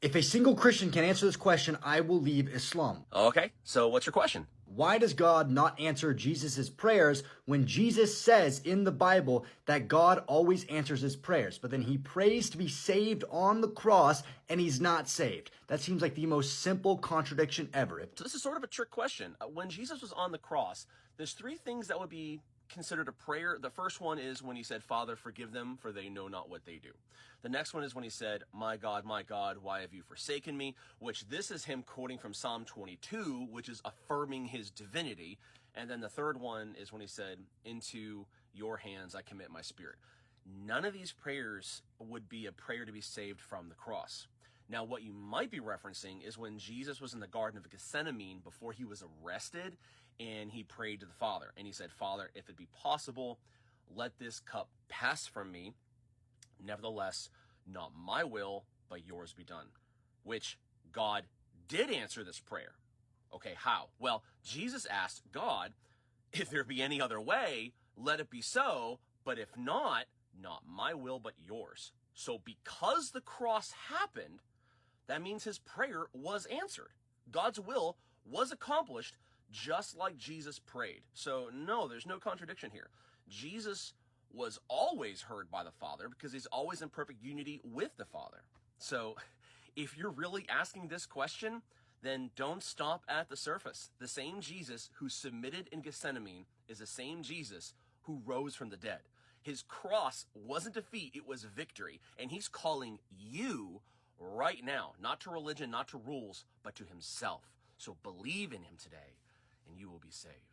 If a single Christian can answer this question, I will leave Islam. Okay, so what's your question? Why does God not answer Jesus' prayers when Jesus says in the Bible that God always answers his prayers, but then he prays to be saved on the cross and he's not saved? That seems like the most simple contradiction ever. So this is sort of a trick question. When Jesus was on the cross, there's three things that would be considered a prayer. The first one is when he said, Father, forgive them, for they know not what they do. The next one is when he said, my God, why have you forsaken me? Which this is him quoting from Psalm 22, which is affirming his divinity. And then the third one is when he said, into your hands I commit my spirit. None of these prayers would be a prayer to be saved from the cross. Now, what you might be referencing is when Jesus was in the Garden of Gethsemane before he was arrested, and he prayed to the Father. And he said, Father, if it be possible, let this cup pass from me. Nevertheless, not my will, but yours be done. Which God did answer this prayer. Okay, how? Well, Jesus asked God, if there be any other way, let it be so. But if not my will, but yours. So because the cross happened, that means his prayer was answered. God's will was accomplished just like Jesus prayed. So no, there's no contradiction here. Jesus was always heard by the Father because he's always in perfect unity with the Father. So if you're really asking this question, then don't stop at the surface. The same Jesus who submitted in Gethsemane is the same Jesus who rose from the dead. His cross wasn't defeat, it was victory. And he's calling you right now, not to religion, not to rules, but to himself. So believe in him today, and you will be saved.